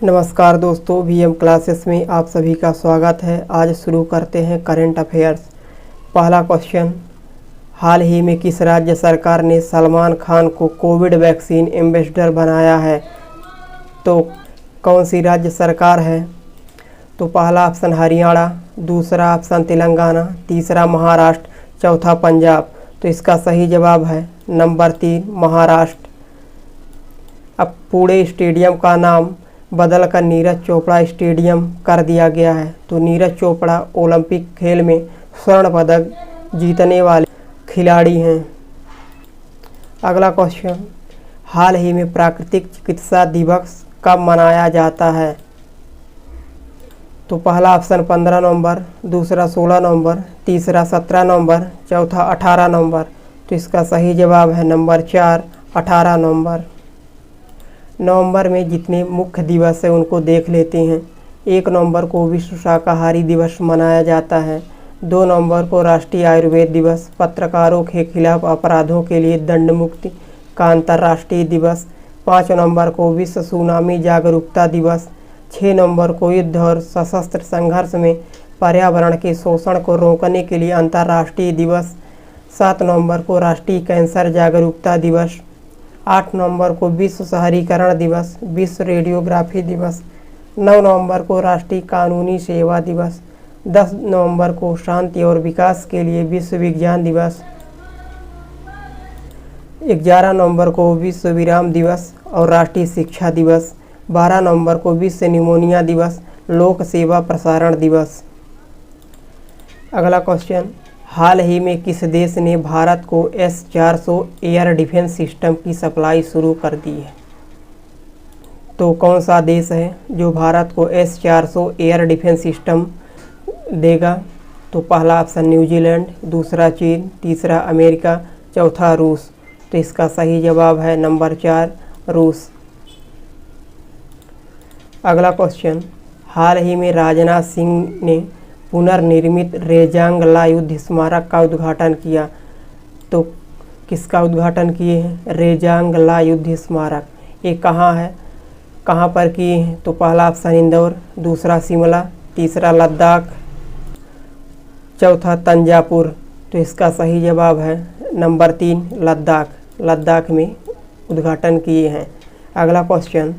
नमस्कार दोस्तों, VM classes में आप सभी का स्वागत है। आज शुरू करते हैं करंट अफेयर्स। पहला क्वेश्चन, हाल ही में किस राज्य सरकार ने सलमान खान को कोविड वैक्सीन एम्बेसडर बनाया है? तो कौन सी राज्य सरकार है? तो पहला ऑप्शन हरियाणा, दूसरा ऑप्शन तेलंगाना, तीसरा महाराष्ट्र, चौथा पंजाब। तो इसका सही जवाब है नंबर 3 महाराष्ट्र। अब पुणे स्टेडियम का नाम बदलकर नीरज चोपड़ा स्टेडियम कर दिया गया है। तो नीरज चोपड़ा ओलंपिक खेल में स्वर्ण पदक जीतने वाले खिलाड़ी हैं। अगला क्वेश्चन, हाल ही में प्राकृतिक चिकित्सा दिवस कब मनाया जाता है? तो पहला ऑप्शन 15 नवंबर, दूसरा 16 नवंबर, तीसरा 17 नवंबर, चौथा 18 नवंबर। तो इसका सही जवाब है नंबर 4 18 नवंबर। नवंबर में जितने मुख्य दिवस हैं उनको देख लेते हैं। 1 नवंबर को विश्व शाकाहारी दिवस मनाया जाता है। 2 नवंबर को राष्ट्रीय आयुर्वेद दिवस, पत्रकारों के खिलाफ अपराधों के लिए दंड मुक्ति का अंतर्राष्ट्रीय दिवस। 5 नवंबर को विश्व सुनामी जागरूकता दिवस। 6 नवंबर को युद्ध और सशस्त्र संघर्ष में पर्यावरण के शोषण को रोकने के लिए अंतर्राष्ट्रीय दिवस। 7 नवंबर को राष्ट्रीय कैंसर जागरूकता दिवस। 8 नवंबर को विश्व शहरीकरण दिवस, विश्व रेडियोग्राफी दिवस। 9 नवंबर को राष्ट्रीय कानूनी सेवा दिवस। 10 नवंबर को शांति और विकास के लिए विश्व विज्ञान दिवस। 11 नवंबर को विश्व विराम दिवस और राष्ट्रीय शिक्षा दिवस। 12 नवंबर को विश्व निमोनिया दिवस, लोक सेवा प्रसारण दिवस। अगला क्वेश्चन, हाल ही में किस देश ने भारत को S-400 एयर डिफेंस सिस्टम की सप्लाई शुरू कर दी है? तो कौन सा देश है जो भारत को S-400 एयर डिफेंस सिस्टम देगा? तो पहला ऑप्शन न्यूजीलैंड, दूसरा चीन, तीसरा अमेरिका, चौथा रूस। तो इसका सही जवाब है नंबर 4 रूस। अगला क्वेश्चन, हाल ही में राजनाथ सिंह ने पुनर्निर्मित रेजांगला युद्ध स्मारक का उद्घाटन किया। तो किसका उद्घाटन किए हैं? रेजांगला युद्ध स्मारक। ये कहाँ है, कहाँ पर किए हैं? तो पहला ऑप्शन इंदौर, दूसरा शिमला, तीसरा लद्दाख, चौथा तंजापुर। तो इसका सही जवाब है नंबर 3 लद्दाख। लद्दाख में उद्घाटन किए हैं। अगला क्वेश्चन,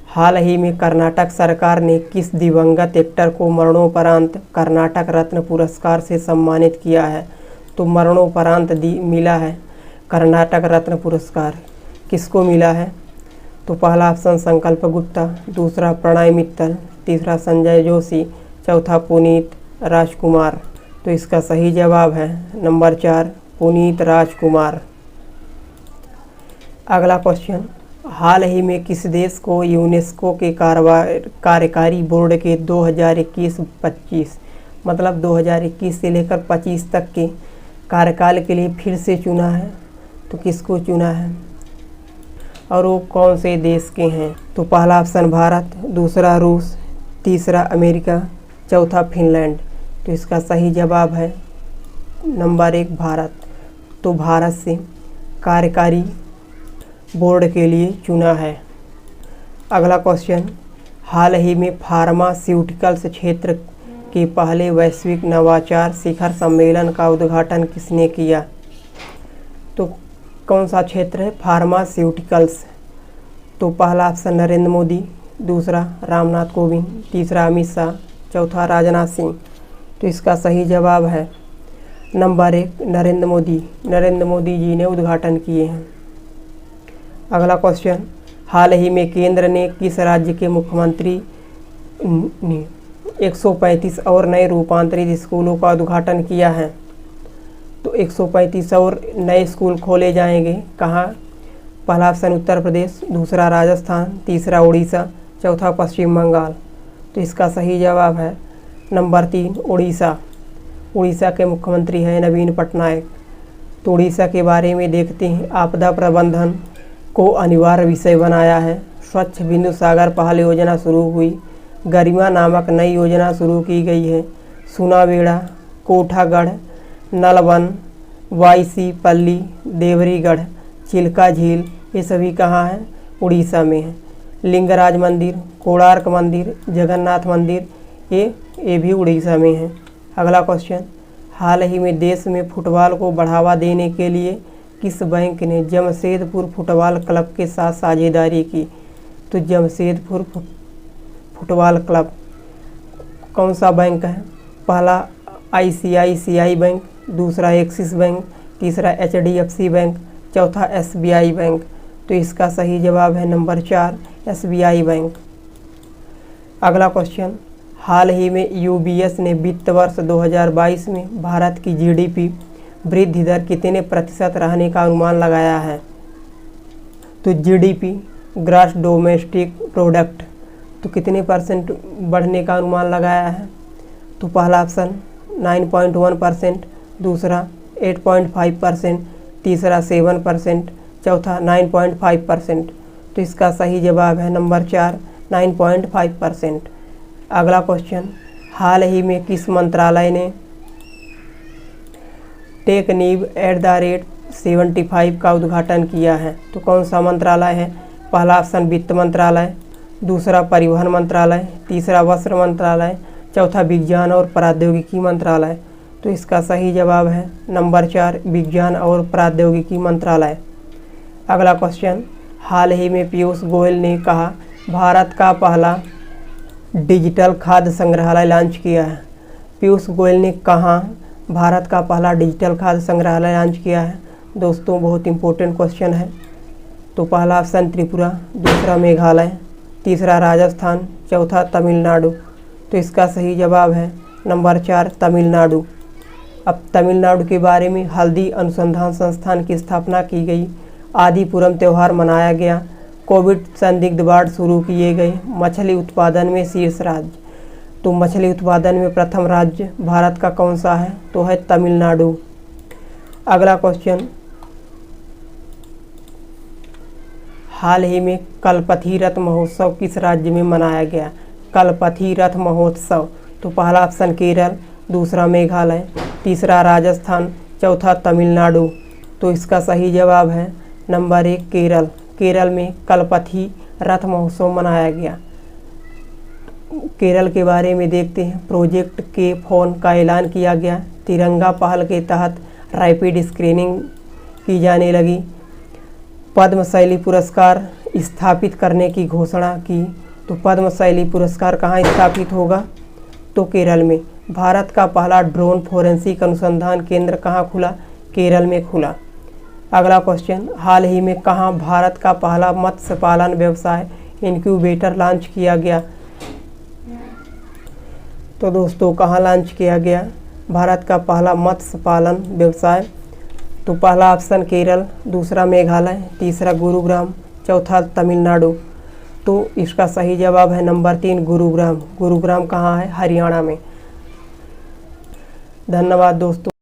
हाल ही में कर्नाटक सरकार ने किस दिवंगत एक्टर को मरणोपरांत कर्नाटक रत्न पुरस्कार से सम्मानित किया है? तो मरणोपरांत मिला है कर्नाटक रत्न पुरस्कार। किसको मिला है? तो पहला ऑप्शन संकल्प गुप्ता, दूसरा प्रणय मित्तल, तीसरा संजय जोशी, चौथा पुनीत राजकुमार। तो इसका सही जवाब है नंबर 4 पुनीत राजकुमार। अगला क्वेश्चन, हाल ही में किस देश को यूनेस्को के कार्यकारी बोर्ड के 2021-25 मतलब 2021 से लेकर 25 तक के कार्यकाल के लिए फिर से चुना है? तो किसको चुना है और वो कौन से देश के हैं? तो पहला ऑप्शन भारत, दूसरा रूस, तीसरा अमेरिका, चौथा फिनलैंड। तो इसका सही जवाब है नंबर 1 भारत। तो भारत से कार्यकारी बोर्ड के लिए चुना है। अगला क्वेश्चन, हाल ही में फार्मास्यूटिकल्स क्षेत्र के पहले वैश्विक नवाचार शिखर सम्मेलन का उद्घाटन किसने किया? तो कौन सा क्षेत्र है फार्मास्यूटिकल्स? तो पहला ऑप्शन नरेंद्र मोदी, दूसरा रामनाथ कोविंद, तीसरा अमित शाह, चौथा राजनाथ सिंह। तो इसका सही जवाब है नंबर 1 नरेंद्र मोदी। नरेंद्र मोदी जी ने उद्घाटन किए हैं। अगला क्वेश्चन, हाल ही में केंद्र ने किस राज्य के मुख्यमंत्री ने 135 और नए रूपांतरित स्कूलों का उद्घाटन किया है? तो 135 और नए स्कूल खोले जाएंगे। कहाँ? पहला ऑप्शन उत्तर प्रदेश, दूसरा राजस्थान, तीसरा उड़ीसा, चौथा पश्चिम बंगाल। तो इसका सही जवाब है नंबर 3 उड़ीसा। उड़ीसा के मुख्यमंत्री हैं नवीन पटनायक। तो उड़ीसा के बारे में देखते हैं। आपदा प्रबंधन को अनिवार्य विषय बनाया है। स्वच्छ बिंदु सागर पहल योजना शुरू हुई। गरिमा नामक नई योजना शुरू की गई है। सुनावेड़ा, कोठागढ़, नलवन, वाईसी पल्ली, देवरीगढ़, चिल्का झील, ये सभी कहाँ हैं? उड़ीसा में हैं। लिंगराज मंदिर, कोणार्क मंदिर, जगन्नाथ मंदिर, ये भी उड़ीसा में है। अगला क्वेश्चन, हाल ही में देश में फुटबॉल को बढ़ावा देने के लिए किस बैंक ने जमशेदपुर फुटबॉल क्लब के साथ साझेदारी की? तो जमशेदपुर फुटबॉल क्लब कौन सा बैंक है? पहला ICICI बैंक, दूसरा एक्सिस बैंक, तीसरा HDFC बैंक, चौथा SBI बैंक। तो इसका सही जवाब है नंबर 4 SBI बैंक। अगला क्वेश्चन, हाल ही में UBS ने वित्त वर्ष 2022 में भारत की GDP वृद्धि दर कितने प्रतिशत रहने का अनुमान लगाया है? तो GDP ग्रॉस डोमेस्टिक प्रोडक्ट तो कितने परसेंट बढ़ने का अनुमान लगाया है? तो पहला ऑप्शन 9.1%, दूसरा 8.5%, तीसरा 7%, चौथा 9.5%। तो इसका सही जवाब है नंबर 4 9.5%। अगला क्वेश्चन, हाल ही में किस मंत्रालय ने टेकनीव@75 का उद्घाटन किया है? तो कौन सा मंत्रालय है? पहला ऑप्शन वित्त मंत्रालय, दूसरा परिवहन मंत्रालय, तीसरा वस्त्र मंत्रालय, चौथा विज्ञान और प्रौद्योगिकी मंत्रालय। तो इसका सही जवाब है नंबर 4 विज्ञान और प्रौद्योगिकी मंत्रालय। अगला क्वेश्चन, हाल ही में पीयूष गोयल ने कहा भारत का पहला डिजिटल खाद्य संग्रहालय लॉन्च किया है। पीयूष गोयल ने कहा भारत का पहला डिजिटल खाद्य संग्रहालय लॉन्च किया है। दोस्तों बहुत इंपॉर्टेंट क्वेश्चन है। तो पहला ऑप्शन त्रिपुरा, दूसरा मेघालय, तीसरा राजस्थान, चौथा तमिलनाडु। तो इसका सही जवाब है नंबर 4 तमिलनाडु। अब तमिलनाडु के बारे में, हल्दी अनुसंधान संस्थान की स्थापना की गई, आदिपुरम त्यौहार मनाया गया, कोविड संदिग्ध वार्ड शुरू किए गए, मछली उत्पादन में शीर्ष राज्य। तो मछली उत्पादन में प्रथम राज्य भारत का कौन सा है? तो है तमिलनाडु। अगला क्वेश्चन, हाल ही में कलपथी रथ महोत्सव किस राज्य में मनाया गया? कलपथी रथ महोत्सव तो पहला ऑप्शन केरल, दूसरा मेघालय, तीसरा राजस्थान, चौथा तमिलनाडु। तो इसका सही जवाब है नंबर 1 केरल। केरल में कलपथी रथ महोत्सव मनाया गया। केरल के बारे में देखते हैं। प्रोजेक्ट के फोन का ऐलान किया गया, तिरंगा पहल के तहत रैपिड स्क्रीनिंग की जाने लगी, पद्मशैली पुरस्कार स्थापित करने की घोषणा की। तो पद्मशैली पुरस्कार कहाँ स्थापित होगा? तो केरल में। भारत का पहला ड्रोन फोरेंसिक अनुसंधान केंद्र कहाँ खुला? केरल में खुला। अगला क्वेश्चन, हाल ही में कहाँ भारत का पहला मत्स्य पालन व्यवसाय इनक्यूबेटर लॉन्च किया गया? तो दोस्तों कहाँ लॉन्च किया गया भारत का पहला मत्स्य पालन व्यवसाय? तो पहला ऑप्शन केरल, दूसरा मेघालय, तीसरा गुरुग्राम, चौथा तमिलनाडु। तो इसका सही जवाब है नंबर 3 गुरुग्राम। गुरुग्राम कहाँ है? हरियाणा में। धन्यवाद दोस्तों।